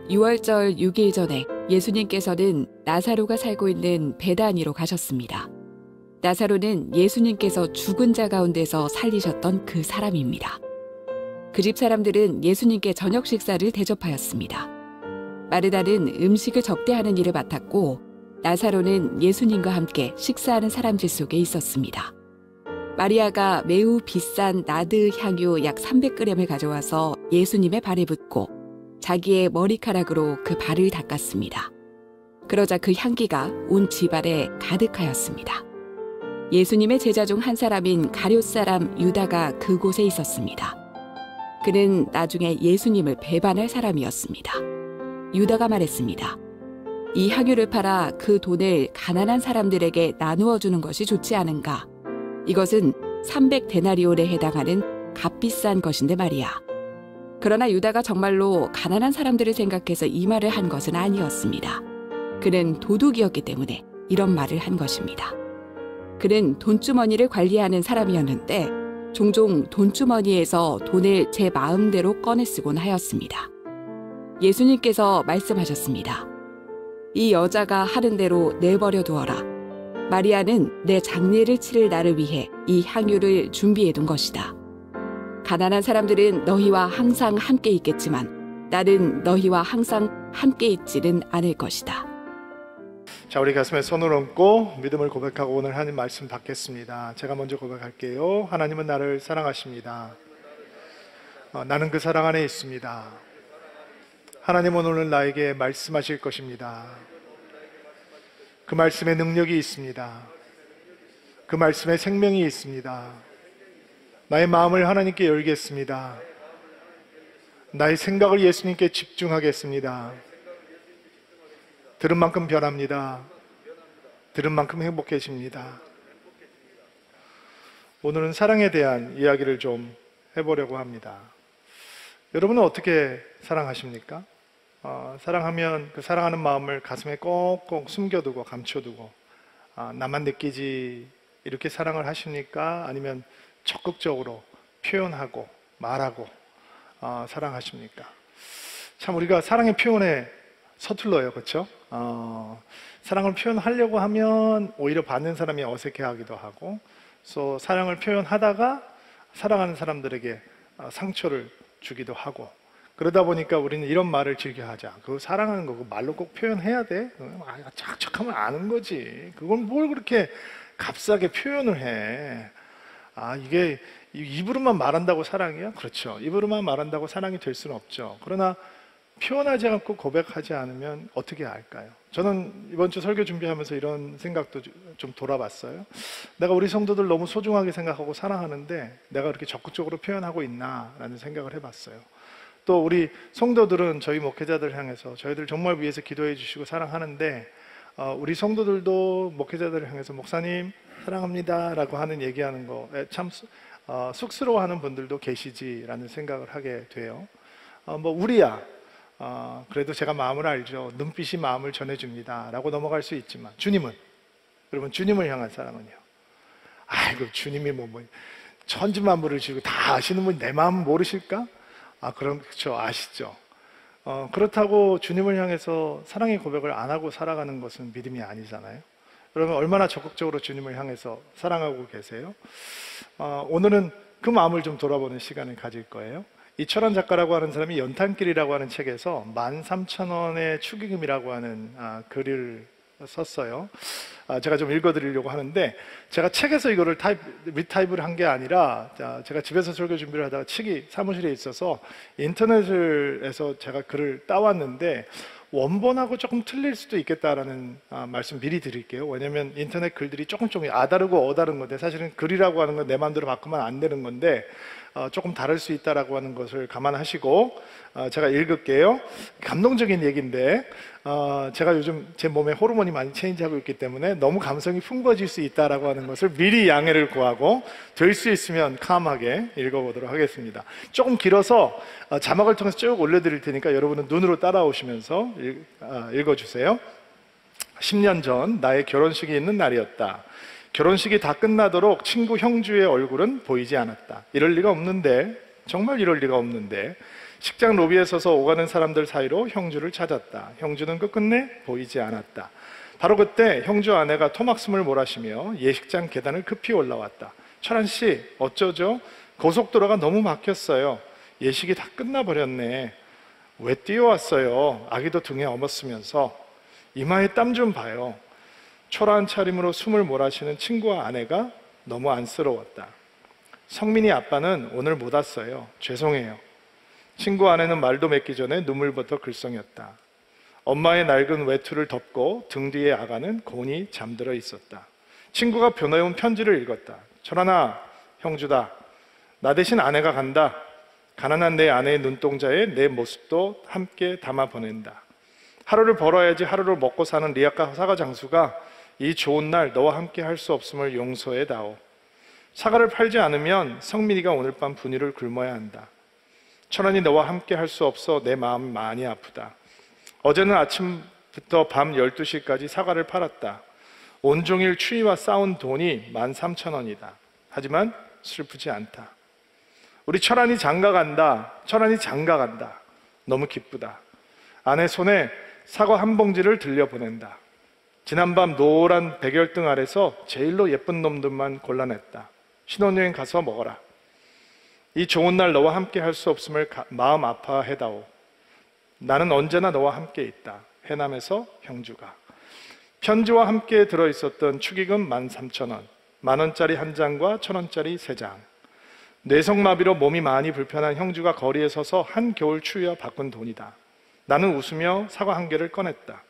유월절 6일 전에 예수님께서는 나사로가 살고 있는 베다니로 가셨습니다. 나사로는 예수님께서 죽은 자 가운데서 살리셨던 그 사람입니다. 그 집 사람들은 예수님께 저녁 식사를 대접하였습니다. 마르다는 음식을 접대하는 일을 맡았고 나사로는 예수님과 함께 식사하는 사람들 속에 있었습니다. 마리아가 매우 비싼 나드 향유 약 300g을 가져와서 예수님의 발에 붓고 자기의 머리카락으로 그 발을 닦았습니다. 그러자 그 향기가 온 집안에 가득하였습니다. 예수님의 제자 중 한 사람인 가룟 사람 유다가 그곳에 있었습니다. 그는 나중에 예수님을 배반할 사람이었습니다. 유다가 말했습니다. 이 향유를 팔아 그 돈을 가난한 사람들에게 나누어 주는 것이 좋지 않은가? 이것은 300데나리온에 해당하는 값비싼 것인데 말이야. 그러나 유다가 정말로 가난한 사람들을 생각해서 이 말을 한 것은 아니었습니다. 그는 도둑이었기 때문에 이런 말을 한 것입니다. 그는 돈주머니를 관리하는 사람이었는데 종종 돈주머니에서 돈을 제 마음대로 꺼내 쓰곤 하였습니다. 예수님께서 말씀하셨습니다. 이 여자가 하는 대로 내버려 두어라. 마리아는 내 장례를 치를 나를 위해 이 향유를 준비해 둔 것이다. 가난한 사람들은 너희와 항상 함께 있겠지만 나는 너희와 항상 함께 있지는 않을 것이다. 자, 우리 가슴에 손을 얹고 믿음을 고백하고 오늘 하나님 말씀 받겠습니다. 제가 먼저 고백할게요. 하나님은 나를 사랑하십니다. 나는 그 사랑 안에 있습니다. 하나님은 오늘 나에게 말씀하실 것입니다. 그 말씀에 능력이 있습니다. 그 말씀에 생명이 있습니다. 나의 마음을 하나님께 열겠습니다. 나의 생각을 예수님께 집중하겠습니다. 들은 만큼 변합니다. 들은 만큼 행복해집니다. 오늘은 사랑에 대한 이야기를 좀 해보려고 합니다. 여러분은 어떻게 사랑하십니까? 사랑하면 그 사랑하는 마음을 가슴에 꼭꼭 숨겨두고 감춰두고 나만 느끼지 이렇게 사랑을 하십니까? 아니면 적극적으로 표현하고 말하고 사랑하십니까? 참 우리가 사랑의 표현에 서툴러요, 그렇죠? 사랑을 표현하려고 하면 오히려 받는 사람이 어색해하기도 하고, 또 사랑을 표현하다가 사랑하는 사람들에게 상처를 주기도 하고, 그러다 보니까 우리는 이런 말을 즐겨하자. 그거 사랑하는 거 말로 꼭 표현해야 돼? 척척하면 아는 거지. 그건 뭘 그렇게 값싸게 표현을 해? 이게 입으로만 말한다고 사랑이야? 그렇죠. 입으로만 말한다고 사랑이 될 수는 없죠. 그러나 표현하지 않고 고백하지 않으면 어떻게 할까요? 저는 이번 주 설교 준비하면서 이런 생각도 좀 돌아봤어요. 내가 우리 성도들 너무 소중하게 생각하고 사랑하는데 내가 그렇게 적극적으로 표현하고 있나? 라는 생각을 해봤어요. 또 우리 성도들은 저희 목회자들 향해서 저희들 정말 위해서 기도해 주시고 사랑하는데 우리 성도들도 목회자들을 향해서 목사님 사랑합니다 라고 하는 얘기하는 거에 참 쑥스러워하는 분들도 계시지라는 생각을 하게 돼요. 우리야 그래도 제가 마음을 알죠. 눈빛이 마음을 전해줍니다 라고 넘어갈 수 있지만 주님은, 여러분 주님을 향한 사랑은요? 아이고 주님이 천지만물을 지고 다 아시는 분이 내 마음 모르실까? 그럼 그렇죠, 아시죠. 그렇다고 주님을 향해서 사랑의 고백을 안 하고 살아가는 것은 믿음이 아니잖아요. 여러분 얼마나 적극적으로 주님을 향해서 사랑하고 계세요? 오늘은 그 마음을 좀 돌아보는 시간을 가질 거예요. 이철환 작가라고 하는 사람이 연탄길이라고 하는 책에서 13,000원의 축의금이라고 하는 글을 썼어요. 제가 좀 읽어드리려고 하는데, 제가 책에서 이거를 리타입을 한 게 아니라 제가 집에서 설교 준비를 하다가 책이 사무실에 있어서 인터넷에서 제가 글을 따왔는데 원본하고 조금 틀릴 수도 있겠다라는 말씀 미리 드릴게요. 왜냐하면 인터넷 글들이 조금 아다르고 어다른 건데, 사실은 글이라고 하는 건 내 마음대로 바꾸면 안 되는 건데 조금 다를 수 있다라고 하는 것을 감안하시고 제가 읽을게요. 감동적인 얘기인데 제가 요즘 제 몸에 호르몬이 많이 체인지하고 있기 때문에 너무 감성이 풍부해질 수 있다라고 하는 것을 미리 양해를 구하고 될 수 있으면 캄하게 읽어보도록 하겠습니다. 조금 길어서 자막을 통해서 쭉 올려드릴 테니까 여러분은 눈으로 따라오시면서 읽어주세요. 10년 전 나의 결혼식이 있는 날이었다. 결혼식이 다 끝나도록 친구 형주의 얼굴은 보이지 않았다. 이럴 리가 없는데, 정말 이럴 리가 없는데 식장 로비에 서서 오가는 사람들 사이로 형주를 찾았다. 형주는 끝끝내 보이지 않았다. 바로 그때 형주 아내가 토막숨을 몰아쉬며 예식장 계단을 급히 올라왔다. 철한 씨, 어쩌죠? 고속도로가 너무 막혔어요. 예식이 다 끝나버렸네. 왜 뛰어왔어요? 아기도 등에 업었으면서. 이마에 땀 좀 봐요. 초라한 차림으로 숨을 몰아쉬는 친구와 아내가 너무 안쓰러웠다. 성민이 아빠는 오늘 못 왔어요. 죄송해요. 친구 아내는 말도 맺기 전에 눈물부터 글썽였다. 엄마의 낡은 외투를 덮고 등 뒤에 아가는 곤히 잠들어 있었다. 친구가 보내온 편지를 읽었다. 철아나, 형주다. 나 대신 아내가 간다. 가난한 내 아내의 눈동자에 내 모습도 함께 담아 보낸다. 하루를 벌어야지 하루를 먹고 사는 리아카 사과 장수가 이 좋은 날 너와 함께 할 수 없음을 용서해 다오. 사과를 팔지 않으면 성민이가 오늘 밤 분유를 굶어야 한다. 철원이 너와 함께 할 수 없어 내 마음이 많이 아프다. 어제는 아침부터 밤 12시까지 사과를 팔았다. 온종일 추위와 싸운 돈이 13,000원이다. 하지만 슬프지 않다. 우리 철안이 장가 간다. 철안이 장가 간다. 너무 기쁘다. 아내 손에 사과 한 봉지를 들려보낸다. 지난밤 노란 백열등 아래서 제일로 예쁜 놈들만 골라냈다. 신혼여행 가서 먹어라. 이 좋은 날 너와 함께 할 수 없음을 마음 아파해다오. 나는 언제나 너와 함께 있다. 해남에서 형주가. 편지와 함께 들어있었던 축의금 13,000원, 10,000원짜리 한 장과 1,000원짜리 3장. 뇌성마비로 몸이 많이 불편한 형주가 거리에 서서 한겨울 추위와 바꾼 돈이다. 나는 웃으며 사과 한 개를 꺼냈다.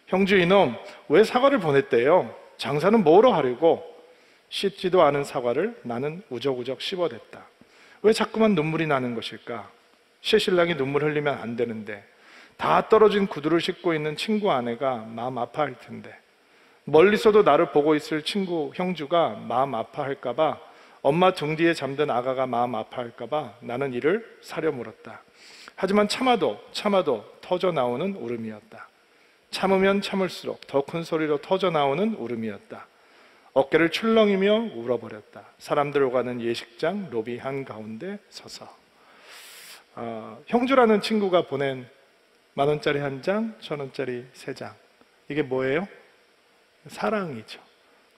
형주 이놈, 왜 사과를 보냈대요? 장사는 뭐로 하려고? 씻지도 않은 사과를 나는 우적우적 씹어댔다. 왜 자꾸만 눈물이 나는 것일까? 새신랑이 눈물 흘리면 안 되는데, 다 떨어진 구두를 신고 있는 친구 아내가 마음 아파할 텐데, 멀리서도 나를 보고 있을 친구 형주가 마음 아파할까봐, 엄마 등 뒤에 잠든 아가가 마음 아파할까봐 나는 이를 사려 물었다. 하지만 참아도 터져 나오는 울음이었다. 참으면 참을수록 더 큰 소리로 터져 나오는 울음이었다. 어깨를 출렁이며 울어버렸다. 사람들 오가는 예식장 로비 한가운데 서서. 형주라는 친구가 보낸 10,000원짜리 한 장, 1,000원짜리 3장. 이게 뭐예요? 사랑이죠.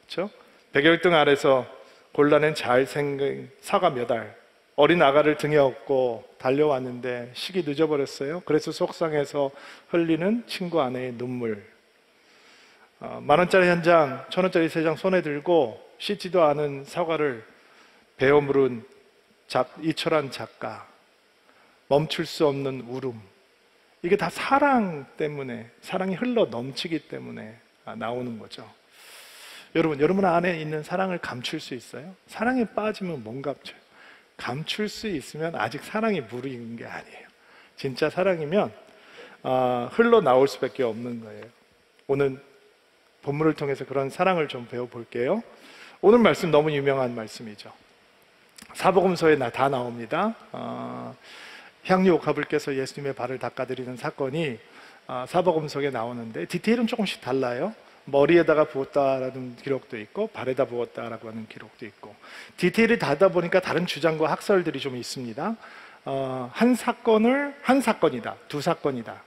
그렇죠? 백열등 아래서 골라낸 잘생긴 사과 몇 알, 어린 아가를 등에 업고 달려왔는데 식이 늦어버렸어요. 그래서 속상해서 흘리는 친구 아내의 눈물. 10,000원짜리 한 장, 1,000원짜리 3장 손에 들고 씻지도 않은 사과를 베어 물은 이철한 작가. 멈출 수 없는 울음. 이게 다 사랑 때문에, 사랑이 흘러 넘치기 때문에 나오는 거죠. 여러분 안에 있는 사랑을 감출 수 있어요? 사랑에 빠지면 못 감춰요. 감출 수 있으면 아직 사랑이 무르익은 게 아니에요. 진짜 사랑이면 흘러나올 수밖에 없는 거예요. 오늘 본문을 통해서 그런 사랑을 좀 배워볼게요. 오늘 말씀 너무 유명한 말씀이죠. 사복음서에 다 나옵니다. 향유 옥합을께서 예수님의 발을 닦아드리는 사건이 사복음서에 나오는데 디테일은 조금씩 달라요. 머리에다가 부었다라는 기록도 있고 발에다 부었다라고 하는 기록도 있고, 디테일이 다르다 보니까 다른 주장과 학설들이 좀 있습니다. 한 사건이다, 두 사건이다.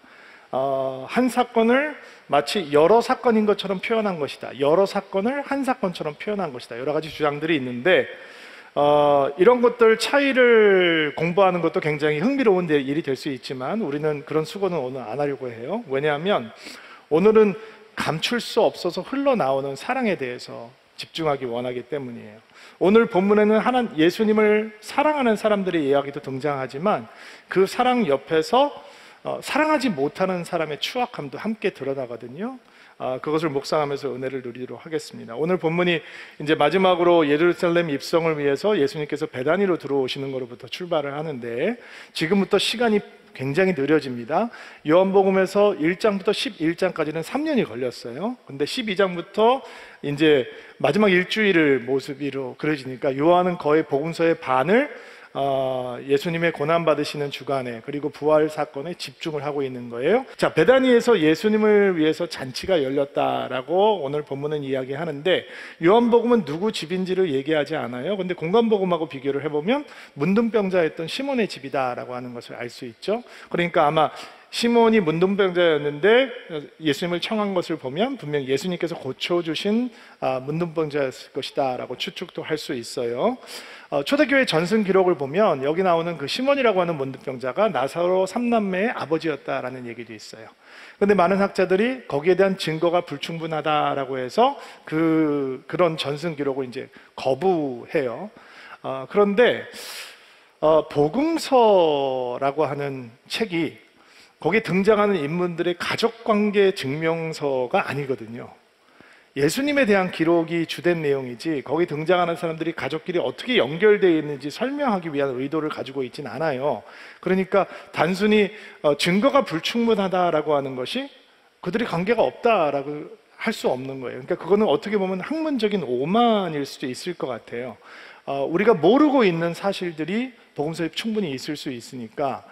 한 사건을 마치 여러 사건인 것처럼 표현한 것이다, 여러 사건을 한 사건처럼 표현한 것이다. 여러 가지 주장들이 있는데 이런 것들 차이를 공부하는 것도 굉장히 흥미로운 일이 될 수 있지만 우리는 그런 수고는 오늘 안 하려고 해요. 왜냐하면 오늘은 감출 수 없어서 흘러나오는 사랑에 대해서 집중하기 원하기 때문이에요. 오늘 본문에는 예수님을 사랑하는 사람들의 이야기도 등장하지만 그 사랑 옆에서 사랑하지 못하는 사람의 추악함도 함께 드러나거든요. 그것을 묵상하면서 은혜를 누리도록 하겠습니다. 오늘 본문이 이제 마지막으로 예루살렘 입성을 위해서 예수님께서 베다니로 들어오시는 것으로부터 출발을 하는데, 지금부터 시간이 굉장히 느려집니다. 요한복음에서 1장부터 11장까지는 3년이 걸렸어요. 근데 12장부터 이제 마지막 일주일을 모습으로 그려지니까 요한은 거의 복음서의 반을 예수님의 고난받으시는 주간에 그리고 부활 사건에 집중을 하고 있는 거예요. 자, 베다니에서 예수님을 위해서 잔치가 열렸다라고 오늘 본문은 이야기하는데 요한복음은 누구 집인지를 얘기하지 않아요. 근데 공관복음하고 비교를 해보면 문둥병자였던 시몬의 집이다라고 하는 것을 알 수 있죠. 그러니까 아마 시몬이 문둥병자였는데 예수님을 청한 것을 보면 분명 예수님께서 고쳐주신 문둥병자였을 것이다 라고 추측도 할 수 있어요. 초대교회 전승 기록을 보면 여기 나오는 그 시몬이라고 하는 문둥병자가 나사로 3남매의 아버지였다라는 얘기도 있어요. 근데 많은 학자들이 거기에 대한 증거가 불충분하다라고 해서 그런 전승 기록을 이제 거부해요. 그런데 복음서라고 하는 책이 거기에 등장하는 인물들의 가족관계 증명서가 아니거든요. 예수님에 대한 기록이 주된 내용이지 거기 등장하는 사람들이 가족끼리 어떻게 연결되어 있는지 설명하기 위한 의도를 가지고 있진 않아요. 그러니까 단순히 증거가 불충분하다라고 하는 것이 그들이 관계가 없다라고 할 수 없는 거예요. 그러니까 그거는 어떻게 보면 학문적인 오만일 수도 있을 것 같아요. 우리가 모르고 있는 사실들이 복음서에 충분히 있을 수 있으니까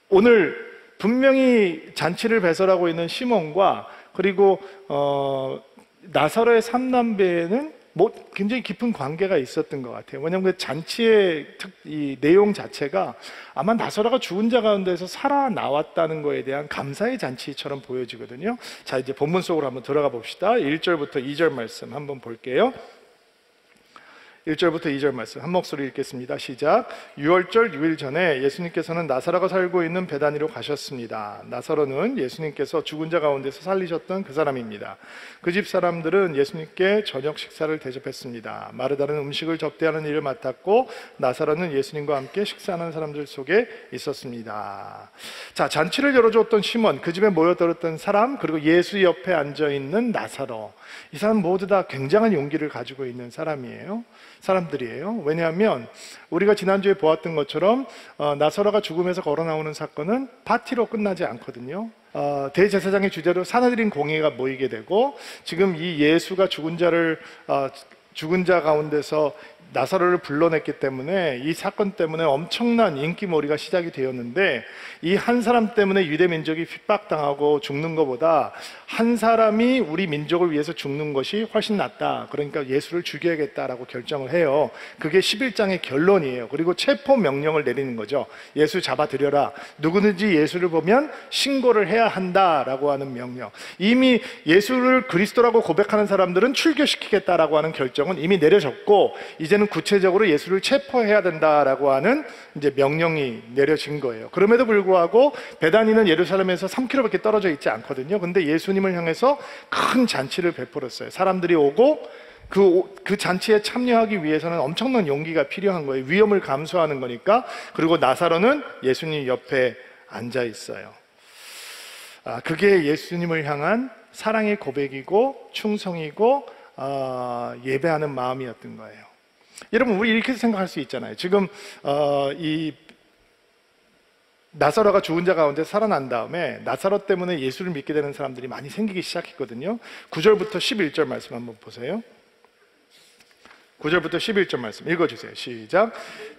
오늘 분명히 잔치를 배설하고 있는 시몬과 그리고 나사로의 삼남매는 굉장히 깊은 관계가 있었던 것 같아요. 왜냐하면 그 잔치의 이 내용 자체가 아마 나사로가 죽은 자 가운데서 살아나왔다는 거에 대한 감사의 잔치처럼 보여지거든요. 자, 이제 본문 속으로 한번 들어가 봅시다. 1절부터 2절 말씀 한번 볼게요. 1절부터 2절 말씀 한 목소리 읽겠습니다. 시작. 6월절 6일 전에 예수님께서는 나사로가 살고 있는 베다니로 가셨습니다. 나사로는 예수님께서 죽은 자 가운데서 살리셨던 그 사람입니다. 그 집 사람들은 예수님께 저녁 식사를 대접했습니다. 마르다는 음식을 접대하는 일을 맡았고 나사로는 예수님과 함께 식사하는 사람들 속에 있었습니다. 자, 잔치를 열어주었던 시몬, 그 집에 모여들었던 사람, 그리고 예수 옆에 앉아있는 나사로, 이 사람 모두 다 굉장한 용기를 가지고 있는 사람들이에요. 왜냐하면 우리가 지난주에 보았던 것처럼 나사로가 죽음에서 걸어 나오는 사건은 파티로 끝나지 않거든요. 대제사장의 주재로 사내들인 공회가 모이게 되고 지금 이 예수가 죽은 자 가운데서 나사로를 불러냈기 때문에 이 사건 때문에 엄청난 인기몰이가 시작이 되었는데 이 한 사람 때문에 유대 민족이 핍박당하고 죽는 것보다 한 사람이 우리 민족을 위해서 죽는 것이 훨씬 낫다. 그러니까 예수를 죽여야겠다라고 결정을 해요. 그게 11장의 결론이에요. 그리고 체포 명령을 내리는 거죠. 예수 잡아들여라. 누구든지 예수를 보면 신고를 해야 한다라고 하는 명령. 이미 예수를 그리스도라고 고백하는 사람들은 출교시키겠다라고 하는 결정은 이미 내려졌고 이제는 구체적으로 예수를 체포해야 된다라고 하는 이제 명령이 내려진 거예요. 그럼에도 불구하고 베다니는 예루살렘에서 3km밖에 떨어져 있지 않거든요. 근데 예수님을 향해서 큰 잔치를 베풀었어요. 사람들이 오고 그 잔치에 참여하기 위해서는 엄청난 용기가 필요한 거예요. 위험을 감수하는 거니까. 그리고 나사로는 예수님 옆에 앉아 있어요. 그게 예수님을 향한 사랑의 고백이고 충성이고 예배하는 마음이었던 거예요. 여러분, 우리 이렇게 생각할 수 있잖아요. 지금 이 나사로가 죽은 자 가운데 살아난 다음에 나사로 때문에 예수를 믿게 되는 사람들이 많이 생기기 시작했거든요. 9절부터 11절 말씀 한번 보세요. 9절부터 11절 말씀 읽어주세요. 시작.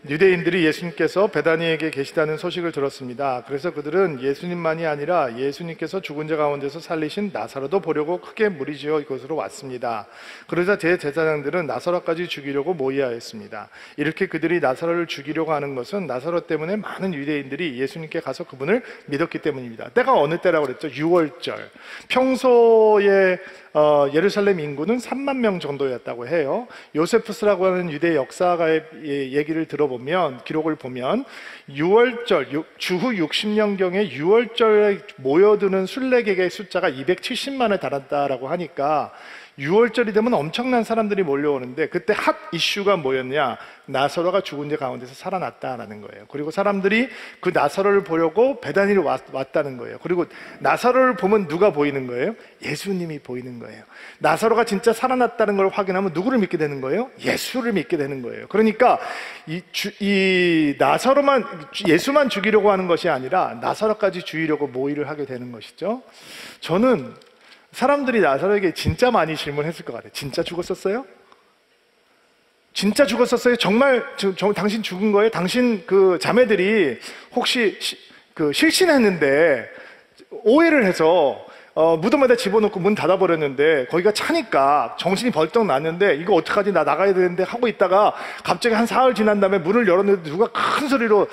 유대인들이 예수님께서 베다니에게 계시다는 소식을 들었습니다. 그래서 그들은 예수님만이 아니라 예수님께서 죽은 자 가운데서 살리신 나사로도 보려고 크게 무리지어 이곳으로 왔습니다. 그러자 대제사장들은 나사로까지 죽이려고 모의하였습니다. 이렇게 그들이 나사로를 죽이려고 하는 것은 나사로 때문에 많은 유대인들이 예수님께 가서 그분을 믿었기 때문입니다. 때가 어느 때라고 그랬죠? 6월절. 평소에 예루살렘 인구는 3만 명 정도였다고 해요. 요세푸스라고 하는 유대 역사가의 얘기를 들어보면, 기록을 보면 6월절, 주후 60년경에 6월절에 모여드는 순례객의 숫자가 270만에 달한다라고 하니까 6월절이 되면 엄청난 사람들이 몰려오는데 그때 핫 이슈가 뭐였냐? 나사로가 죽은 자 가운데서 살아났다라는 거예요. 그리고 사람들이 그 나사로를 보려고 베다니로 왔다는 거예요. 그리고 나사로를 보면 누가 보이는 거예요? 예수님이 보이는 거예요. 나사로가 진짜 살아났다는 걸 확인하면 누구를 믿게 되는 거예요? 예수를 믿게 되는 거예요. 그러니까 이 나사로만, 예수만 죽이려고 하는 것이 아니라 나사로까지 죽이려고 모의를 하게 되는 것이죠. 저는 사람들이 나사로에게 진짜 많이 질문했을 것 같아요. 진짜 죽었었어요? 진짜 죽었었어요? 정말 당신 죽은 거예요? 당신 그 자매들이 혹시 실신했는데 오해를 해서 무덤에다 집어넣고 문 닫아버렸는데 거기가 차니까 정신이 벌떡 났는데 이거 어떡하지, 나 나가야 되는데 하고 있다가 갑자기 한 사흘 지난 다음에 문을 열었는데 누가 큰 소리로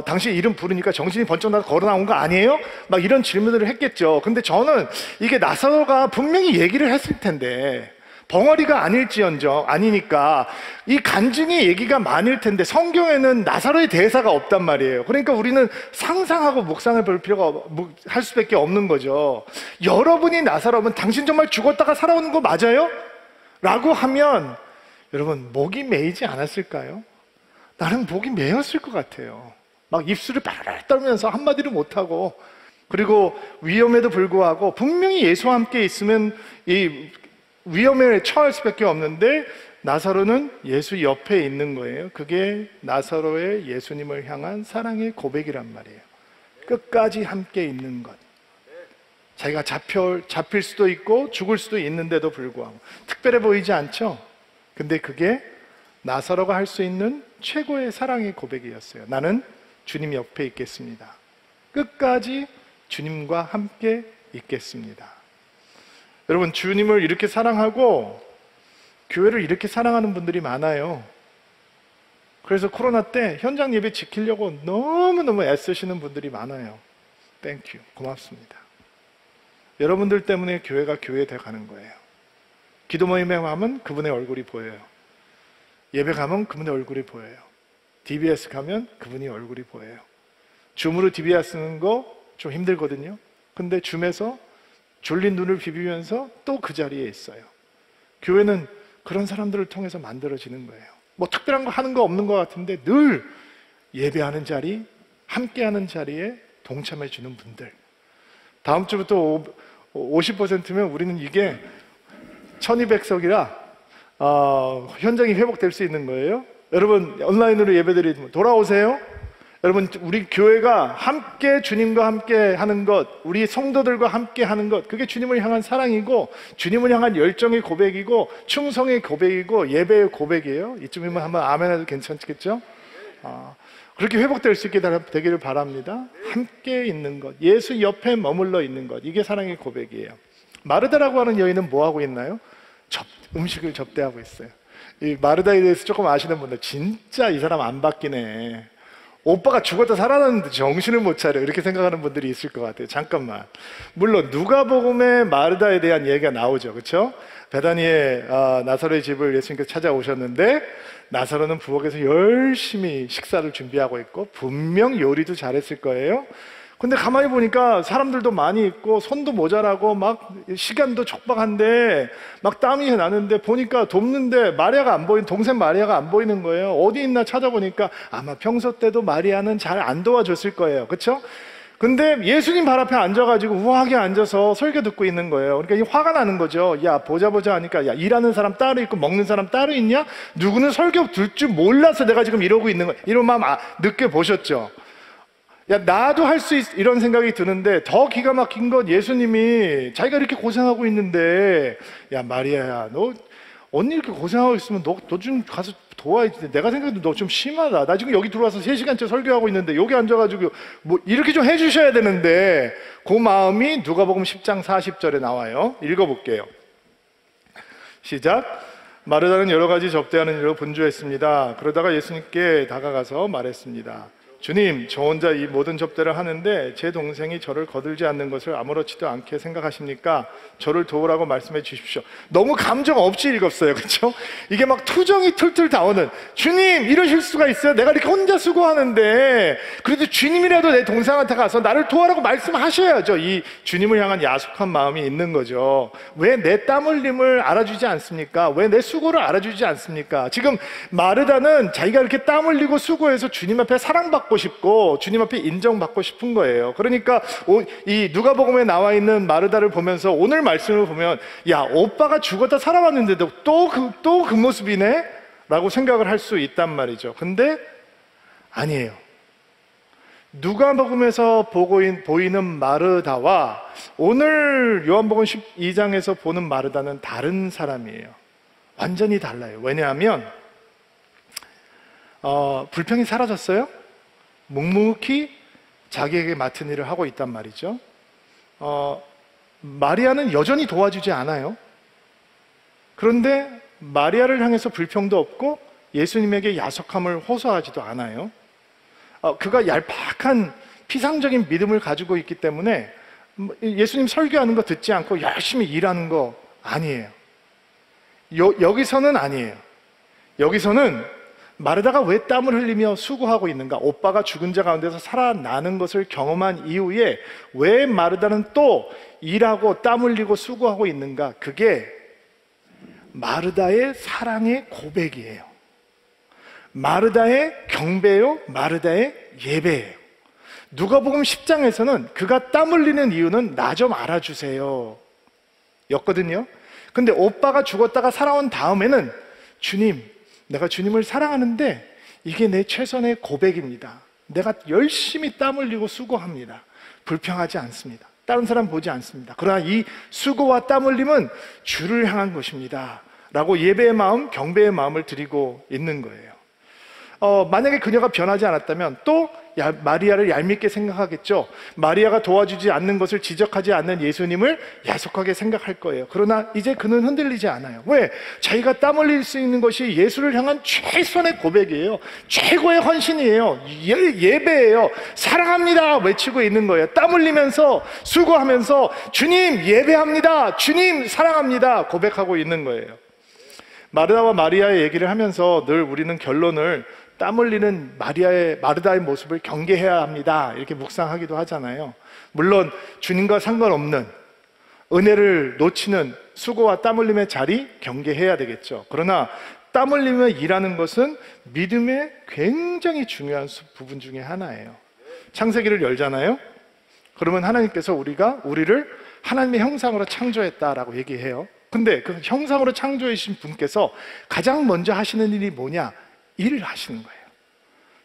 당신 이름 부르니까 정신이 번쩍 나서 걸어 나온 거 아니에요? 막 이런 질문들을 했겠죠. 근데 저는 이게 나사로가 분명히 얘기를 했을 텐데 벙어리가 아닐지언정 아니니까 이 간증의 얘기가 많을 텐데 성경에는 나사로의 대사가 없단 말이에요. 그러니까 우리는 상상하고 묵상을 볼 필요가 할 수밖에 없는 거죠. 여러분이 나사로면 당신 정말 죽었다가 살아오는 거 맞아요? 라고 하면 여러분 목이 메이지 않았을까요? 나는 목이 메였을 것 같아요. 막 입술을 바라바라 떨면서 한마디를 못하고, 그리고 위험에도 불구하고 분명히 예수와 함께 있으면 이 위험에 처할 수밖에 없는데 나사로는 예수 옆에 있는 거예요. 그게 나사로의 예수님을 향한 사랑의 고백이란 말이에요. 끝까지 함께 있는 것. 자기가 잡힐 수도 있고 죽을 수도 있는데도 불구하고 특별해 보이지 않죠? 근데 그게 나사로가 할 수 있는 최고의 사랑의 고백이었어요. 나는 주님 옆에 있겠습니다. 끝까지 주님과 함께 있겠습니다. 여러분, 주님을 이렇게 사랑하고 교회를 이렇게 사랑하는 분들이 많아요. 그래서 코로나 때 현장 예배 지키려고 너무너무 애쓰시는 분들이 많아요. 땡큐, 고맙습니다. 여러분들 때문에 교회가 교회 돼 가는 거예요. 기도 모임에 가면 그분의 얼굴이 보여요. 예배 가면 그분의 얼굴이 보여요. DBS 가면 그분이 얼굴이 보여요. 줌으로 DBS 쓰는 거 좀 힘들거든요. 근데 줌에서 졸린 눈을 비비면서 또 그 자리에 있어요. 교회는 그런 사람들을 통해서 만들어지는 거예요. 뭐 특별한 거 하는 거 없는 것 같은데 늘 예배하는 자리, 함께하는 자리에 동참해 주는 분들. 다음 주부터 50%면 우리는 이게 1200석이라 현장이 회복될 수 있는 거예요. 여러분, 온라인으로 예배드리면 돌아오세요. 여러분, 우리 교회가 함께 주님과 함께 하는 것, 우리 성도들과 함께 하는 것, 그게 주님을 향한 사랑이고 주님을 향한 열정의 고백이고 충성의 고백이고 예배의 고백이에요. 이쯤이면 한번 아멘 해도 괜찮겠죠? 그렇게 회복될 수 있게 되기를 바랍니다. 함께 있는 것, 예수 옆에 머물러 있는 것, 이게 사랑의 고백이에요. 마르다라고 하는 여인은 뭐 하고 있나요? 음식을 접대하고 있어요. 이 마르다에 대해서 조금 아시는 분들, 진짜 이 사람 안 바뀌네, 오빠가 죽었다 살아났는데 정신을 못 차려, 이렇게 생각하는 분들이 있을 것 같아요. 잠깐만, 물론 누가복음에 마르다에 대한 얘기가 나오죠, 그렇죠? 베다니에 나사로의 집을 예수님께서 찾아오셨는데 나사로는 부엌에서 열심히 식사를 준비하고 있고 분명 요리도 잘했을 거예요. 근데 가만히 보니까 사람들도 많이 있고 손도 모자라고 막 시간도 촉박한데 막 땀이 나는데 보니까 돕는데 마리아가 안 보이는, 동생 마리아가 안 보이는 거예요. 어디 있나 찾아보니까 아마 평소 때도 마리아는 잘 안 도와줬을 거예요, 그렇죠? 근데 예수님 발 앞에 앉아가지고 우아하게 앉아서 설교 듣고 있는 거예요. 그러니까 이 화가 나는 거죠. 야, 보자 하니까, 야, 일하는 사람 따로 있고 먹는 사람 따로 있냐? 누구는 설교 들 줄 몰라서 내가 지금 이러고 있는 거야. 이런 마음 느껴보셨죠? 야, 나도 할 수 있어, 이런 생각이 드는데 더 기가 막힌 건 예수님이 자기가 이렇게 고생하고 있는데, 야, 마리아야, 너 언니 이렇게 고생하고 있으면 너 좀 가서 도와야지. 내가 생각해도 너 좀 심하다. 나 지금 여기 들어와서 3시간째 설교하고 있는데 여기 앉아가지고 뭐 이렇게 좀 해주셔야 되는데, 그 마음이 누가복음 10장 40절에 나와요. 읽어볼게요. 시작. 마르다는 여러 가지 접대하는 일로 분주했습니다. 그러다가 예수님께 다가가서 말했습니다. 주님, 저 혼자 이 모든 접대를 하는데 제 동생이 저를 거들지 않는 것을 아무렇지도 않게 생각하십니까? 저를 도우라고 말씀해 주십시오. 너무 감정 없이 읽었어요, 그렇죠? 이게 막 투정이 툴툴 나오는, 주님 이러실 수가 있어요? 내가 이렇게 혼자 수고하는데 그래도 주님이라도 내 동생한테 가서 나를 도와라고 말씀하셔야죠. 이 주님을 향한 야속한 마음이 있는 거죠. 왜 내 땀 흘림을 알아주지 않습니까? 왜 내 수고를 알아주지 않습니까? 지금 마르다는 자기가 이렇게 땀 흘리고 수고해서 주님 앞에 사랑받고 싶고 주님 앞에 인정받고 싶은 거예요. 그러니까 이 누가복음에 나와 있는 마르다를 보면서 오늘 말씀을 보면, 야, 오빠가 죽었다 살아왔는데도 또 그 모습이네? 라고 생각을 할 수 있단 말이죠. 근데 아니에요. 누가복음에서 보이는 마르다와 오늘 요한복음 12장에서 보는 마르다는 다른 사람이에요. 완전히 달라요. 왜냐하면 불평이 사라졌어요? 묵묵히 자기에게 맡은 일을 하고 있단 말이죠. 마리아는 여전히 도와주지 않아요. 그런데 마리아를 향해서 불평도 없고 예수님에게 야속함을 호소하지도 않아요. 그가 얄팍한 피상적인 믿음을 가지고 있기 때문에 예수님 설교하는 거 듣지 않고 열심히 일하는 거 아니에요. 여기서는 아니에요. 여기서는 마르다가 왜 땀을 흘리며 수고하고 있는가? 오빠가 죽은 자 가운데서 살아나는 것을 경험한 이후에 왜 마르다는 또 일하고 땀 흘리고 수고하고 있는가? 그게 마르다의 사랑의 고백이에요. 마르다의 경배요, 마르다의 예배예요. 누가복음 10장에서는 그가 땀 흘리는 이유는 나 좀 알아주세요 였거든요. 근데 오빠가 죽었다가 살아온 다음에는 주님, 내가 주님을 사랑하는데 이게 내 최선의 고백입니다. 내가 열심히 땀 흘리고 수고합니다. 불평하지 않습니다. 다른 사람 보지 않습니다. 그러나 이 수고와 땀 흘림은 주를 향한 것입니다 라고 예배의 마음, 경배의 마음을 드리고 있는 거예요. 만약에 그녀가 변하지 않았다면 또 마리아를 얄밉게 생각하겠죠. 마리아가 도와주지 않는 것을 지적하지 않는 예수님을 야속하게 생각할 거예요. 그러나 이제 그는 흔들리지 않아요. 왜? 자기가 땀 흘릴 수 있는 것이 예수를 향한 최선의 고백이에요. 최고의 헌신이에요. 예배예요. 사랑합니다 외치고 있는 거예요. 땀 흘리면서 수고하면서 주님 예배합니다, 주님 사랑합니다 고백하고 있는 거예요. 마르다와 마리아의 얘기를 하면서 늘 우리는 결론을 땀 흘리는 마르다의 모습을 경계해야 합니다 이렇게 묵상하기도 하잖아요. 물론 주님과 상관없는 은혜를 놓치는 수고와 땀 흘림의 자리 경계해야 되겠죠. 그러나 땀 흘리며 일하는 것은 믿음의 굉장히 중요한 부분 중에 하나예요. 창세기를 열잖아요. 그러면 하나님께서 우리를 하나님의 형상으로 창조했다라고 얘기해요. 근데 그 형상으로 창조해 주신 분께서 가장 먼저 하시는 일이 뭐냐? 일을 하시는 거예요.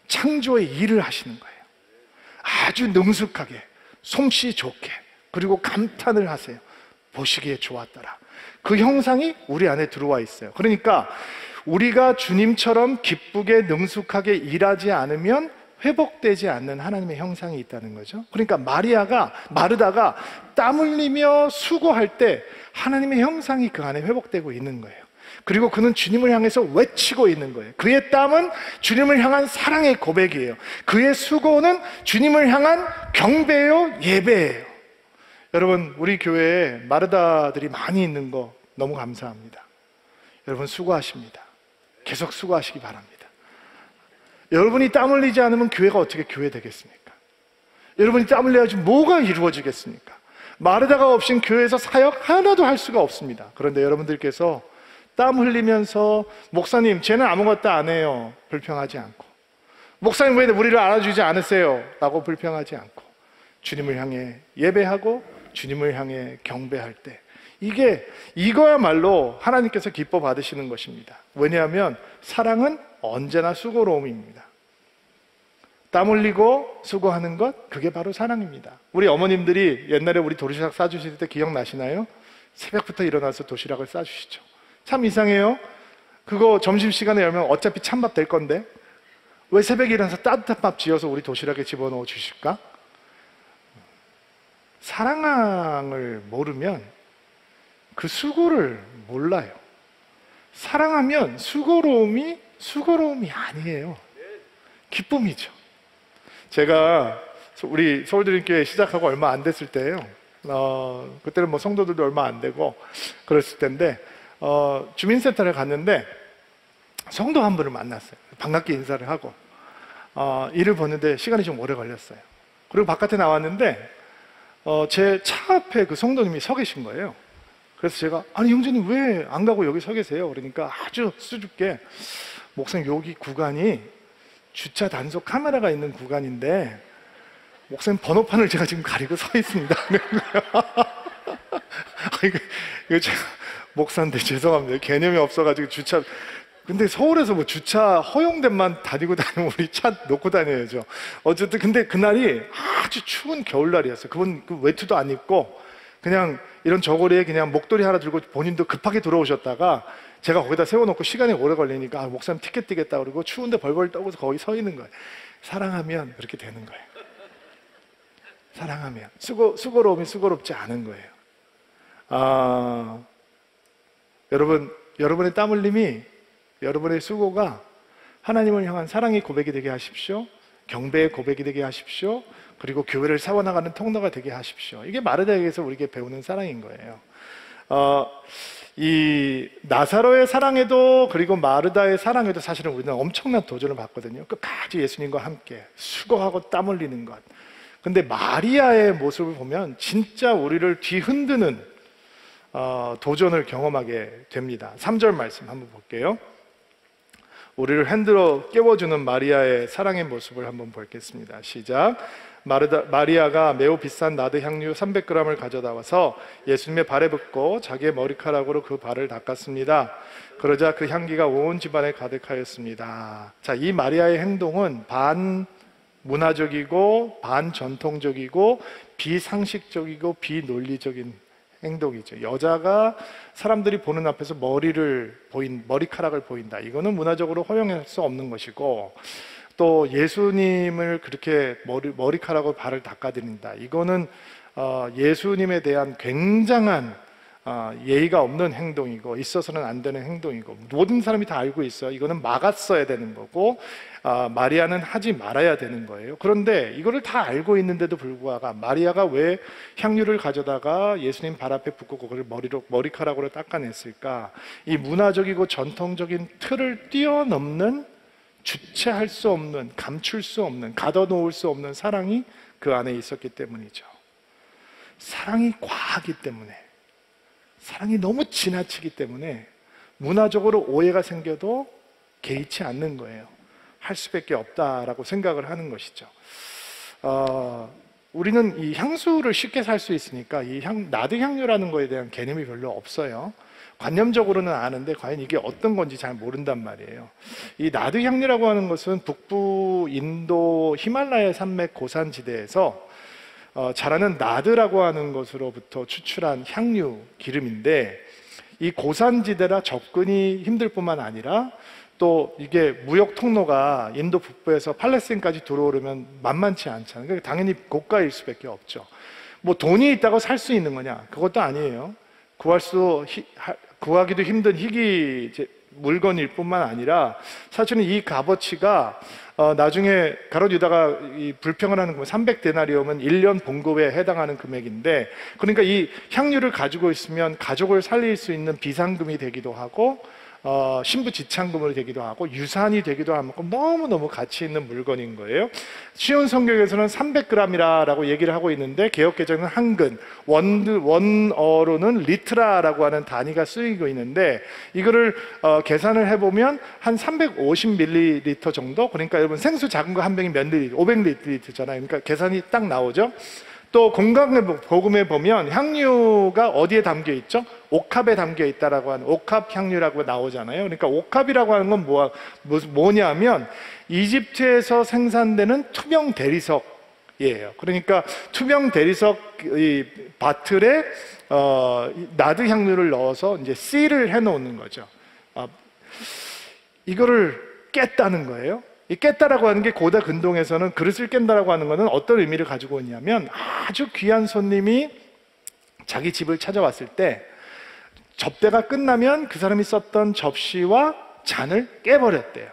창조의 일을 하시는 거예요. 아주 능숙하게, 솜씨 좋게, 그리고 감탄을 하세요. 보시기에 좋았더라. 그 형상이 우리 안에 들어와 있어요. 그러니까 우리가 주님처럼 기쁘게 능숙하게 일하지 않으면 회복되지 않는 하나님의 형상이 있다는 거죠. 그러니까 마르다가 땀 흘리며 수고할 때 하나님의 형상이 그 안에 회복되고 있는 거예요. 그리고 그는 주님을 향해서 외치고 있는 거예요. 그의 땀은 주님을 향한 사랑의 고백이에요. 그의 수고는 주님을 향한 경배요, 예배예요. 여러분, 우리 교회에 마르다들이 많이 있는 거 너무 감사합니다. 여러분 수고하십니다. 계속 수고하시기 바랍니다. 여러분이 땀 흘리지 않으면 교회가 어떻게 교회 되겠습니까? 여러분이 땀 흘려야지 뭐가 이루어지겠습니까? 마르다가 없인 교회에서 사역 하나도 할 수가 없습니다. 그런데 여러분들께서 땀 흘리면서 목사님 쟤는 아무것도 안 해요 불평하지 않고, 목사님 왜 우리를 알아주지 않으세요? 라고 불평하지 않고 주님을 향해 예배하고 주님을 향해 경배할 때 이거야말로 하나님께서 기뻐 받으시는 것입니다. 왜냐하면 사랑은 언제나 수고로움입니다. 땀 흘리고 수고하는 것, 그게 바로 사랑입니다. 우리 어머님들이 옛날에 우리 도시락 싸주실 때 기억나시나요? 새벽부터 일어나서 도시락을 싸주시죠. 참 이상해요. 그거 점심시간에 열면 어차피 찬밥 될 건데 왜 새벽에 일어나서 따뜻한 밥 지어서 우리 도시락에 집어넣어 주실까? 사랑을 모르면 그 수고를 몰라요. 사랑하면 수고로움이 아니에요. 기쁨이죠. 제가 우리 서울드림교회 시작하고 얼마 안 됐을 때예요. 그때는 뭐 성도들도 얼마 안 되고 그랬을 때인데 주민센터를 갔는데 성도 한 분을 만났어요. 반갑게 인사를 하고 일을 보는데 시간이 좀 오래 걸렸어요. 그리고 바깥에 나왔는데 제 차 앞에 그 성도님이 서 계신 거예요. 그래서 제가 아니 형제님 왜 안 가고 여기 서 계세요? 그러니까 아주 수줍게 목사님 여기 구간이 주차 단속 카메라가 있는 구간인데 목사님 번호판을 제가 지금 가리고 서 있습니다. 이거 제가 목사인데 죄송합니다. 개념이 없어가지고 주차, 근데 서울에서 뭐 주차 허용된 만 다니고 다니면 우리 차 놓고 다녀야죠. 어쨌든 근데 그날이 아주 추운 겨울날이었어요. 그분 그 외투도 안 입고 그냥 이런 저고리에 그냥 목도리 하나 들고 본인도 급하게 들어오셨다가 제가 거기다 세워놓고 시간이 오래 걸리니까 목사님 티켓 뛰겠다 그러고 추운데 벌벌 떨고서 거기 서 있는 거예요. 사랑하면 그렇게 되는 거예요. 사랑하면 수고로움이 수고롭지 않은 거예요. 여러분의 땀 흘림이, 여러분의 수고가 하나님을 향한 사랑의 고백이 되게 하십시오. 경배의 고백이 되게 하십시오. 그리고 교회를 세워나가는 통로가 되게 하십시오. 이게 마르다에게서 우리에게 배우는 사랑인 거예요. 이 나사로의 사랑에도, 그리고 마르다의 사랑에도 사실은 우리는 엄청난 도전을 받거든요. 끝까지 예수님과 함께 수고하고 땀 흘리는 것. 근데 마리아의 모습을 보면 진짜 우리를 뒤흔드는 도전을 경험하게 됩니다. 3절 말씀 한번 볼게요. 우리를 흔들어 깨워주는 마리아의 사랑의 모습을 한번 보겠습니다. 시작. 마리아가 매우 비싼 나드 향유 300g을 가져다 와서 예수님의 발에 붓고 자기의 머리카락으로 그 발을 닦았습니다. 그러자 그 향기가 온 집안에 가득하였습니다. 자, 이 마리아의 행동은 반 문화적이고 반 전통적이고 비상식적이고 비논리적인 행동이죠. 여자가 사람들이 보는 앞에서 머리카락을 보인다. 이거는 문화적으로 허용할 수 없는 것이고, 또 예수님을 그렇게 머리카락으로 발을 닦아드린다. 이거는 예수님에 대한 굉장한 예의가 없는 행동이고 있어서는 안 되는 행동이고, 모든 사람이 다 알고 있어요. 이거는 막았어야 되는 거고 마리아는 하지 말아야 되는 거예요. 그런데 이거를 다 알고 있는데도 불구하고 마리아가 왜 향유를 가져다가 예수님 발 앞에 붓고 그걸 머리카락으로 닦아냈을까? 이 문화적이고 전통적인 틀을 뛰어넘는, 주체할 수 없는, 감출 수 없는, 가둬놓을 수 없는 사랑이 그 안에 있었기 때문이죠. 사랑이 과하기 때문에, 사랑이 너무 지나치기 때문에 문화적으로 오해가 생겨도 개의치 않는 거예요. 할 수밖에 없다라고 생각을 하는 것이죠. 우리는 이 향수를 쉽게 살 수 있으니까 이 나드 향유라는 거에 대한 개념이 별로 없어요. 관념적으로는 아는데 과연 이게 어떤 건지 잘 모른단 말이에요. 이 나드 향유라고 하는 것은 북부 인도 히말라야 산맥 고산지대에서 자라는 나드라고 하는 것으로부터 추출한 향유 기름인데, 이 고산지대라 접근이 힘들 뿐만 아니라 또 이게 무역 통로가 인도 북부에서 팔레스타인까지 들어오려면 만만치 않잖아요. 그러니까 당연히 고가일 수밖에 없죠. 뭐 돈이 있다고 살 수 있는 거냐? 그것도 아니에요. 구하기도 힘든 희귀 물건일 뿐만 아니라 사실은 이 값어치가 나중에 가롯 유다가 불평을 하는 거 300데나리움은 1년 봉급에 해당하는 금액인데, 그러니까 이 향유를 가지고 있으면 가족을 살릴 수 있는 비상금이 되기도 하고 신부 지참금으로 되기도 하고 유산이 되기도 하고 너무너무 가치 있는 물건인 거예요. 쉬운 성경에서는 300g이라고 얘기를 하고 있는데 개역개정은 한근, 원어로는 리트라라고 하는 단위가 쓰이고 있는데, 이거를 계산을 해보면 한 350ml 정도. 그러니까 여러분 생수 작은 거 한 병이 몇 리터? 500ml잖아요. 그러니까 계산이 딱 나오죠. 또 공강복음에 보면 향유가 어디에 담겨 있죠? 옥합에 담겨 있다라고 하는 옥합 향유라고 나오잖아요. 그러니까 옥합이라고 하는 건 뭐냐면 이집트에서 생산되는 투명 대리석이에요. 그러니까 투명 대리석 이 바틀에 나드 향유를 넣어서 이제 씨를 해놓는 거죠. 이거를 깼다는 거예요. 이 깼다라고 하는 게 고대 근동에서는 그릇을 깬다라고 하는 것은 어떤 의미를 가지고 있냐면, 아주 귀한 손님이 자기 집을 찾아왔을 때 접대가 끝나면 그 사람이 썼던 접시와 잔을 깨버렸대요.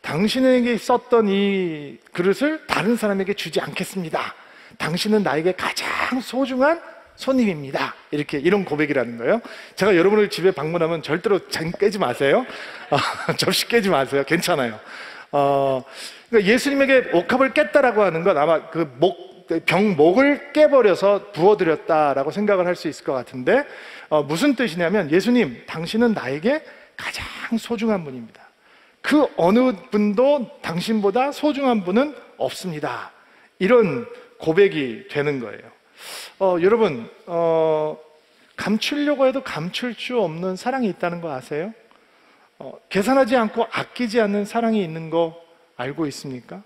당신에게 썼던 이 그릇을 다른 사람에게 주지 않겠습니다. 당신은 나에게 가장 소중한 손님입니다. 이런 고백이라는 거예요. 제가 여러분을 집에 방문하면 절대로 잔 깨지 마세요. 접시 깨지 마세요. 괜찮아요. 그러니까 예수님에게 옥합을 깼다라고 하는 건 아마 그 병목을 깨버려서 부어드렸다라고 생각을 할 수 있을 것 같은데, 무슨 뜻이냐면 예수님, 당신은 나에게 가장 소중한 분입니다. 그 어느 분도 당신보다 소중한 분은 없습니다. 이런 고백이 되는 거예요. 여러분, 감추려고 해도 감출 수 없는 사랑이 있다는 거 아세요? 계산하지 않고 아끼지 않는 사랑이 있는 거 알고 있습니까?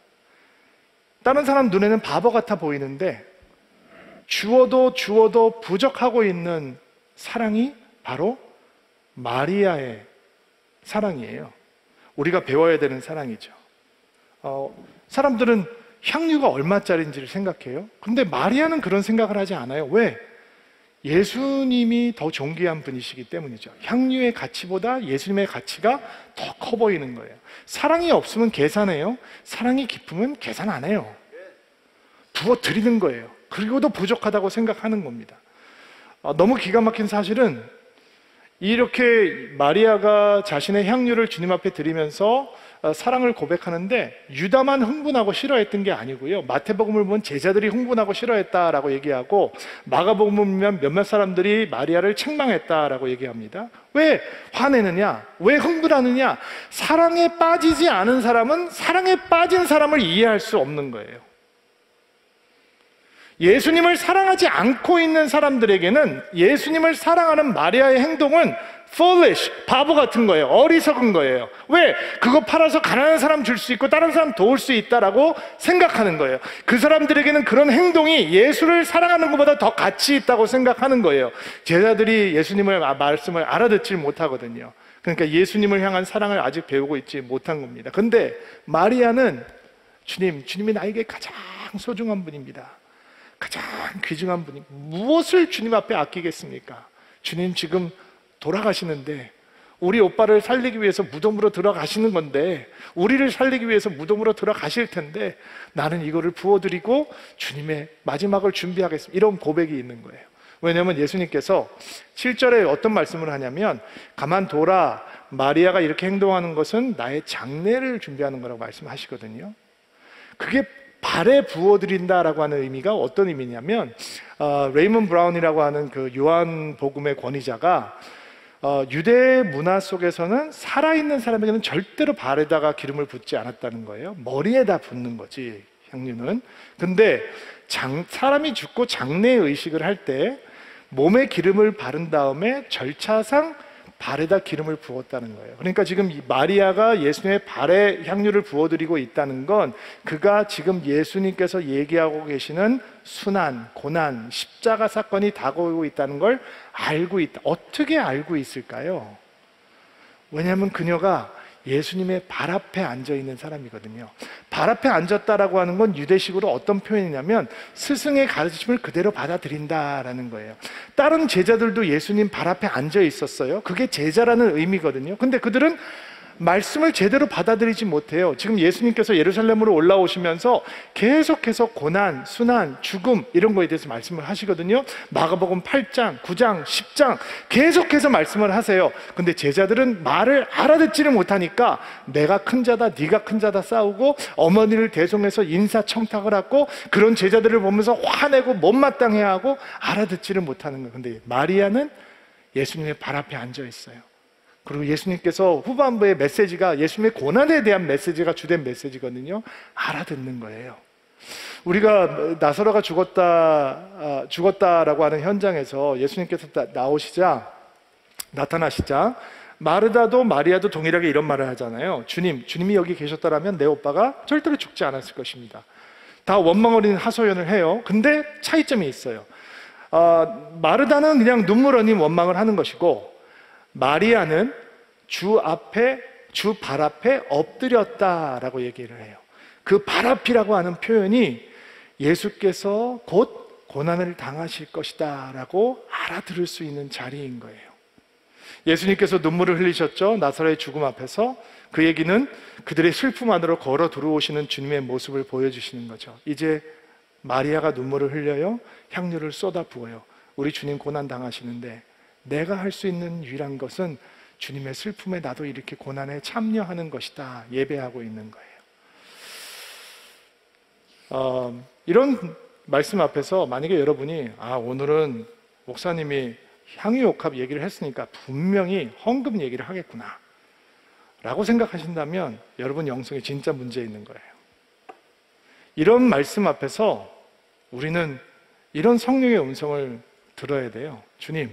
다른 사람 눈에는 바보 같아 보이는데 주어도 주어도 부족하고 있는 사랑이 바로 마리아의 사랑이에요. 우리가 배워야 되는 사랑이죠. 사람들은 향유가 얼마짜리인지를 생각해요. 근데 마리아는 그런 생각을 하지 않아요. 왜? 예수님이 더 존귀한 분이시기 때문이죠. 향유의 가치보다 예수님의 가치가 더 커 보이는 거예요. 사랑이 없으면 계산해요. 사랑이 깊으면 계산 안 해요. 부어 드리는 거예요. 그리고도 부족하다고 생각하는 겁니다. 너무 기가 막힌 사실은 이렇게 마리아가 자신의 향유를 주님 앞에 드리면서 사랑을 고백하는데 유다만 흥분하고 싫어했던 게 아니고요. 마태복음을 보면 제자들이 흥분하고 싫어했다라고 얘기하고 마가복음을 보면 몇몇 사람들이 마리아를 책망했다라고 얘기합니다. 왜 화내느냐? 왜 흥분하느냐? 사랑에 빠지지 않은 사람은 사랑에 빠진 사람을 이해할 수 없는 거예요. 예수님을 사랑하지 않고 있는 사람들에게는 예수님을 사랑하는 마리아의 행동은 foolish, 바보 같은 거예요. 어리석은 거예요. 왜? 그거 팔아서 가난한 사람 줄 수 있고 다른 사람 도울 수 있다라고 생각하는 거예요. 그 사람들에게는 그런 행동이 예수를 사랑하는 것보다 더 가치 있다고 생각하는 거예요. 제자들이 예수님의 말씀을 알아듣지 못하거든요. 그러니까 예수님을 향한 사랑을 아직 배우고 있지 못한 겁니다. 근데 마리아는 주님이 나에게 가장 소중한 분입니다. 가장 귀중한 분이 무엇을 주님 앞에 아끼겠습니까? 주님 지금 돌아가시는데 우리 오빠를 살리기 위해서 무덤으로 들어가시는 건데 우리를 살리기 위해서 무덤으로 들어가실 텐데 나는 이거를 부어드리고 주님의 마지막을 준비하겠습니다. 이런 고백이 있는 거예요. 왜냐하면 예수님께서 7절에 어떤 말씀을 하냐면 가만둬라, 마리아가 이렇게 행동하는 것은 나의 장례를 준비하는 거라고 말씀하시거든요. 그게 발에 부어드린다라고 하는 의미가 어떤 의미냐면 레이먼 브라운이라고 하는 그 요한복음의 권위자가 유대 문화 속에서는 살아있는 사람에게는 절대로 발에다가 기름을 붓지 않았다는 거예요. 머리에다 붓는 거지, 향유는. 근데 사람이 죽고 장례 의식을 할 때 몸에 기름을 바른 다음에 절차상 발에다 기름을 부었다는 거예요. 그러니까 지금 마리아가 예수님의 발에 향유를 부어드리고 있다는 건 그가 지금 예수님께서 얘기하고 계시는 순환, 고난, 십자가 사건이 다가오고 있다는 걸 알고 있다. 어떻게 알고 있을까요? 왜냐하면 그녀가 예수님의 발 앞에 앉아 있는 사람이거든요. 발 앞에 앉았다라고 하는 건 유대식으로 어떤 표현이냐면 스승의 가르침을 그대로 받아들인다라는 거예요. 다른 제자들도 예수님 발 앞에 앉아 있었어요. 그게 제자라는 의미거든요. 근데 그들은 말씀을 제대로 받아들이지 못해요. 지금 예수님께서 예루살렘으로 올라오시면서 계속해서 고난, 순환, 죽음 이런 거에 대해서 말씀을 하시거든요. 마가복음 8장, 9장, 10장 계속해서 말씀을 하세요. 근데 제자들은 말을 알아듣지를 못하니까 내가 큰 자다, 네가 큰 자다 싸우고 어머니를 대송해서 인사청탁을 하고 그런 제자들을 보면서 화내고 못마땅해하고 알아듣지를 못하는 거예요. 근데 마리아는 예수님의 발 앞에 앉아 있어요. 그리고 예수님께서 후반부의 메시지가 예수님의 고난에 대한 메시지가 주된 메시지거든요. 알아듣는 거예요. 우리가 나사로가 죽었다라고 하는 현장에서 예수님께서 나타나시자 마르다도 마리아도 동일하게 이런 말을 하잖아요. 주님이 여기 계셨다라면 내 오빠가 절대로 죽지 않았을 것입니다. 다 원망 어린 하소연을 해요. 근데 차이점이 있어요. 마르다는 그냥 눈물 어린 원망을 하는 것이고 마리아는 주 발 앞에 엎드렸다라고 얘기를 해요. 그 발 앞이라고 하는 표현이 예수께서 곧 고난을 당하실 것이다 라고 알아들을 수 있는 자리인 거예요. 예수님께서 눈물을 흘리셨죠. 나사로의 죽음 앞에서. 그 얘기는 그들의 슬픔 안으로 걸어 들어오시는 주님의 모습을 보여주시는 거죠. 이제 마리아가 눈물을 흘려요. 향유를 쏟아 부어요. 우리 주님 고난 당하시는데 내가 할 수 있는 유일한 것은 주님의 슬픔에 나도 이렇게 고난에 참여하는 것이다. 예배하고 있는 거예요. 이런 말씀 앞에서 만약에 여러분이 오늘은 목사님이 향유옥합 얘기를 했으니까 분명히 헌금 얘기를 하겠구나 라고 생각하신다면 여러분 영성에 진짜 문제 있는 거예요. 이런 말씀 앞에서 우리는 이런 성령의 음성을 들어야 돼요. 주님,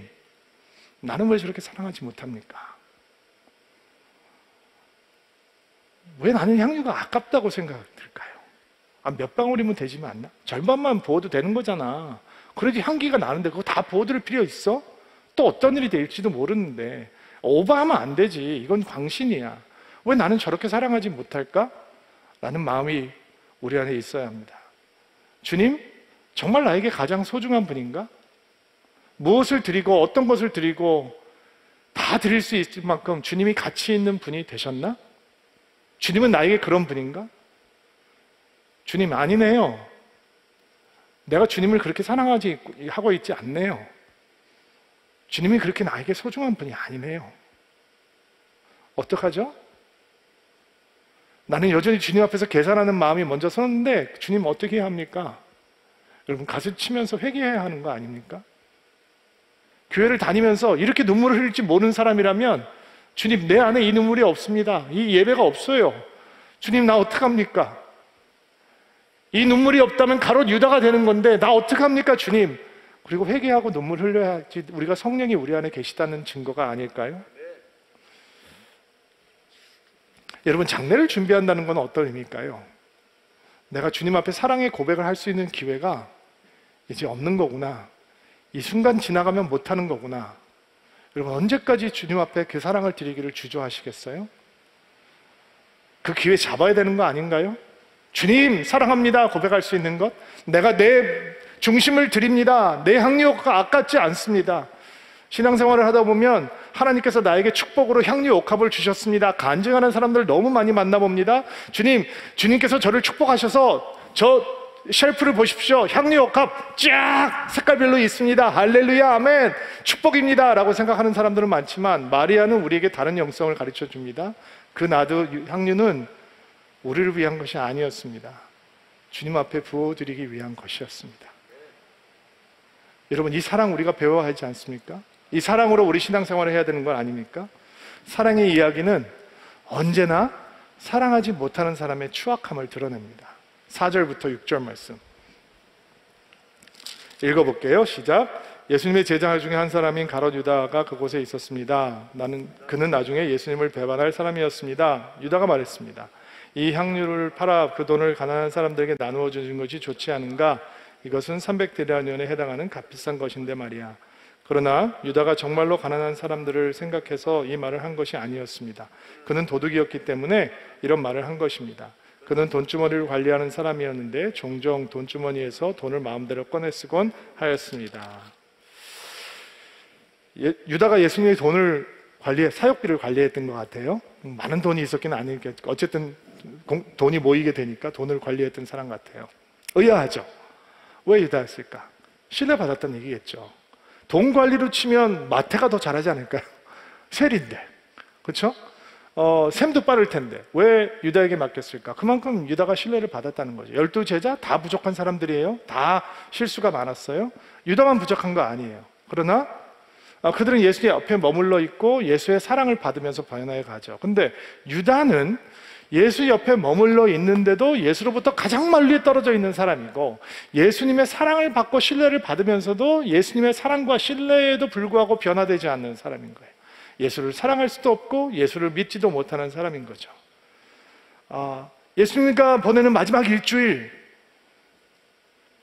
나는 왜 저렇게 사랑하지 못합니까? 왜 나는 향유가 아깝다고 생각될까요? 몇 방울이면 되지만 않나? 절반만 부어도 되는 거잖아. 그래도 향기가 나는데 그거 다 부어드릴 필요 있어? 또 어떤 일이 될지도 모르는데 오버하면 안 되지. 이건 광신이야. 왜 나는 저렇게 사랑하지 못할까? 라는 마음이 우리 안에 있어야 합니다. 주님, 정말 나에게 가장 소중한 분인가? 무엇을 드리고 어떤 것을 드리고 다 드릴 수 있을 만큼 주님이 가치 있는 분이 되셨나? 주님은 나에게 그런 분인가? 주님, 아니네요. 내가 주님을 그렇게 하고 있지 않네요. 주님이 그렇게 나에게 소중한 분이 아니네요. 어떡하죠? 나는 여전히 주님 앞에서 계산하는 마음이 먼저 서는데 주님 어떻게 해야 합니까? 여러분, 가슴 치면서 회개해야 하는 거 아닙니까? 교회를 다니면서 이렇게 눈물을 흘릴지 모르는 사람이라면 주님, 내 안에 이 눈물이 없습니다. 이 예배가 없어요. 주님, 나 어떡합니까? 이 눈물이 없다면 가롯 유다가 되는 건데 나 어떡합니까, 주님? 그리고 회개하고 눈물 흘려야지 우리가 성령이 우리 안에 계시다는 증거가 아닐까요? 여러분, 장례를 준비한다는 건 어떤 의미일까요? 내가 주님 앞에 사랑의 고백을 할 수 있는 기회가 이제 없는 거구나. 이 순간 지나가면 못하는 거구나. 여러분, 언제까지 주님 앞에 그 사랑을 드리기를 주저하시겠어요? 그 기회 잡아야 되는 거 아닌가요? 주님, 사랑합니다 고백할 수 있는 것, 내가 내 중심을 드립니다, 내 향유가 아깝지 않습니다. 신앙생활을 하다 보면 하나님께서 나에게 축복으로 향유 옥합을 주셨습니다. 간증하는 사람들 너무 많이 만나봅니다. 주님께서 저를 축복하셔서 저 쉘프를 보십시오. 향유 옥합 쫙 색깔별로 있습니다. 할렐루야, 아멘, 축복입니다 라고 생각하는 사람들은 많지만 마리아는 우리에게 다른 영성을 가르쳐 줍니다. 그 나도 향유는 우리를 위한 것이 아니었습니다. 주님 앞에 부어드리기 위한 것이었습니다. 여러분, 이 사랑 우리가 배워야 하지 않습니까? 이 사랑으로 우리 신앙생활을 해야 되는 건 아닙니까? 사랑의 이야기는 언제나 사랑하지 못하는 사람의 추악함을 드러냅니다. 4절부터 6절 말씀 읽어볼게요. 시작. 예수님의 제자 중에 한 사람인 가롯 유다가 그곳에 있었습니다. 그는 나중에 예수님을 배반할 사람이었습니다. 유다가 말했습니다. 이 향유를 팔아 그 돈을 가난한 사람들에게 나누어 주는 것이 좋지 않은가? 이것은 300데나리온에 해당하는 값비싼 것인데 말이야. 그러나 유다가 정말로 가난한 사람들을 생각해서 이 말을 한 것이 아니었습니다. 그는 도둑이었기 때문에 이런 말을 한 것입니다. 그는 돈주머니를 관리하는 사람이었는데 종종 돈주머니에서 돈을 마음대로 꺼내 쓰곤 하였습니다. 유다가 예수님의 사역비를 관리했던 것 같아요. 많은 돈이 있었기는 아니겠죠. 어쨌든 돈이 모이게 되니까 돈을 관리했던 사람 같아요. 의아하죠? 왜 유다였을까? 신뢰받았다는 얘기겠죠. 돈 관리로 치면 마태가 더 잘하지 않을까요? 세리인데, 그렇죠? 샘도 빠를 텐데 왜 유다에게 맡겼을까? 그만큼 유다가 신뢰를 받았다는 거죠. 12제자 다 부족한 사람들이에요. 다 실수가 많았어요. 유다만 부족한 거 아니에요. 그러나 그들은 예수의 옆에 머물러 있고 예수의 사랑을 받으면서 변화해 가죠. 근데 유다는 예수 옆에 머물러 있는데도 예수로부터 가장 멀리 떨어져 있는 사람이고, 예수님의 사랑을 받고 신뢰를 받으면서도 예수님의 사랑과 신뢰에도 불구하고 변화되지 않는 사람인 거예요. 예수를 사랑할 수도 없고 예수를 믿지도 못하는 사람인 거죠. 예수님과 보내는 마지막 일주일,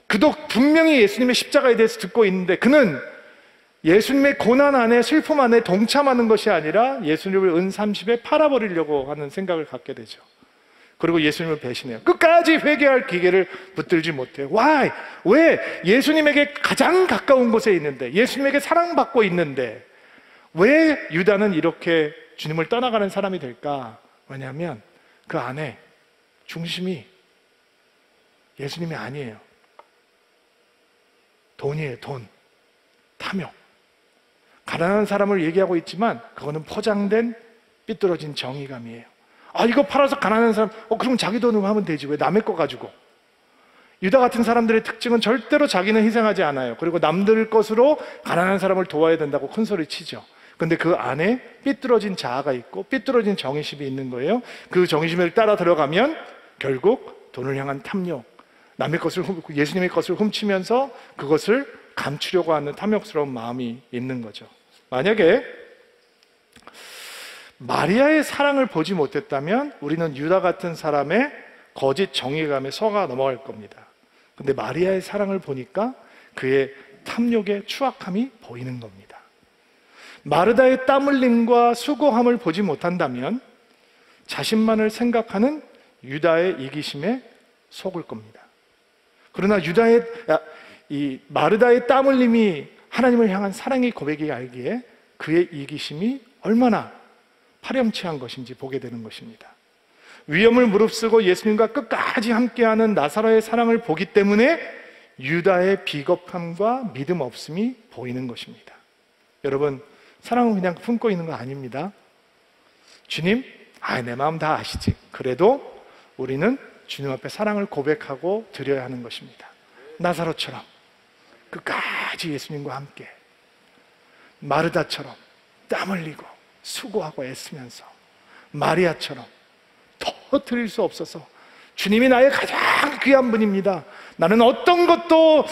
그도 분명히 예수님의 십자가에 대해서 듣고 있는데 그는 예수님의 고난 안에, 슬픔 안에 동참하는 것이 아니라 예수님을 은30에 팔아버리려고 하는 생각을 갖게 되죠. 그리고 예수님을 배신해요. 끝까지 회개할 기회를 붙들지 못해요. Why? 왜? 예수님에게 가장 가까운 곳에 있는데, 예수님에게 사랑받고 있는데 왜 유다는 이렇게 주님을 떠나가는 사람이 될까? 왜냐하면 그 안에 중심이 예수님이 아니에요. 돈이에요. 돈, 탐욕. 가난한 사람을 얘기하고 있지만 그거는 포장된 삐뚤어진 정의감이에요. 이거 팔아서 가난한 사람, 그럼 자기 돈으로 하면 되지, 왜 남의 거 가지고. 유다 같은 사람들의 특징은 절대로 자기는 희생하지 않아요. 그리고 남들 것으로 가난한 사람을 도와야 된다고 큰 소리 치죠. 근데 그 안에 삐뚤어진 자아가 있고 삐뚤어진 정의심이 있는 거예요. 그 정의심을 따라 들어가면 결국 돈을 향한 탐욕, 남의 것을, 예수님의 것을 훔치면서 그것을 감추려고 하는 탐욕스러운 마음이 있는 거죠. 만약에 마리아의 사랑을 보지 못했다면 우리는 유다 같은 사람의 거짓 정의감에 속아 넘어갈 겁니다. 근데 마리아의 사랑을 보니까 그의 탐욕의 추악함이 보이는 겁니다. 마르다의 땀 흘림과 수고함을 보지 못한다면 자신만을 생각하는 유다의 이기심에 속을 겁니다. 그러나 이 마르다의 땀 흘림이 하나님을 향한 사랑의 고백이 알기에 그의 이기심이 얼마나 파렴치한 것인지 보게 되는 것입니다. 위험을 무릅쓰고 예수님과 끝까지 함께하는 나사로의 사랑을 보기 때문에 유다의 비겁함과 믿음 없음이 보이는 것입니다. 여러분, 사랑은 그냥 품고 있는 거 아닙니다. 주님, 내 마음 다 아시지. 그래도 우리는 주님 앞에 사랑을 고백하고 드려야 하는 것입니다. 나사로처럼 끝까지 예수님과 함께, 마르다처럼 땀 흘리고 수고하고 애쓰면서, 마리아처럼 더 드릴 수 없어서 주님이 나의 가장 귀한 분입니다, 나는 어떤 것도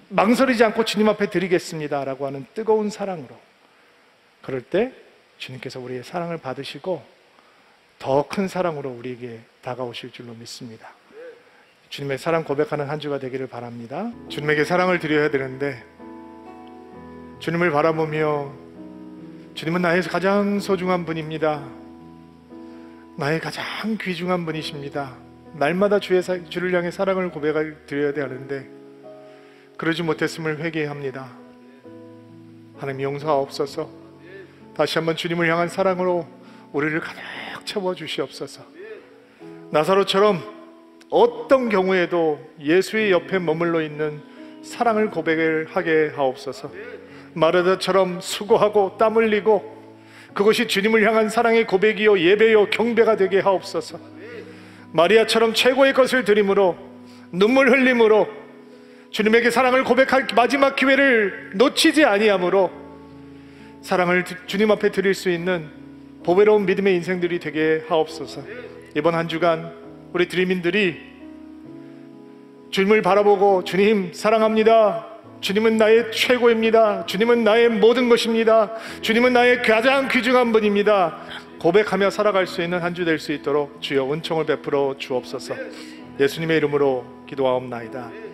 망설이지 않고 주님 앞에 드리겠습니다 라고 하는 뜨거운 사랑으로, 그럴 때 주님께서 우리의 사랑을 받으시고 더 큰 사랑으로 우리에게 다가오실 줄로 믿습니다. 주님의 사랑 고백하는 한 주가 되기를 바랍니다. 주님에게 사랑을 드려야 되는데 주님을 바라보며, 주님은 나의 가장 소중한 분입니다, 나의 가장 귀중한 분이십니다, 날마다 주를 향해 사랑을 드려야 되는데 그러지 못했음을 회개합니다. 하나님 용서하옵소서. 다시 한번 주님을 향한 사랑으로 우리를 가득 채워주시옵소서. 나사로처럼 어떤 경우에도 예수의 옆에 머물러 있는 사랑을 고백을 하게 하옵소서. 마르다처럼 수고하고 땀 흘리고 그것이 주님을 향한 사랑의 고백이요 예배요 경배가 되게 하옵소서. 마리아처럼 최고의 것을 드림으로, 눈물 흘림으로 주님에게 사랑을 고백할 마지막 기회를 놓치지 아니함으로 사랑을 주님 앞에 드릴 수 있는 보배로운 믿음의 인생들이 되게 하옵소서. 이번 한 주간 우리 드림인들이 주님을 바라보고, 주님 사랑합니다, 주님은 나의 최고입니다, 주님은 나의 모든 것입니다, 주님은 나의 가장 귀중한 분입니다 고백하며 살아갈 수 있는 한 주 될 수 있도록 주여 은총을 베풀어 주옵소서. 예수님의 이름으로 기도하옵나이다.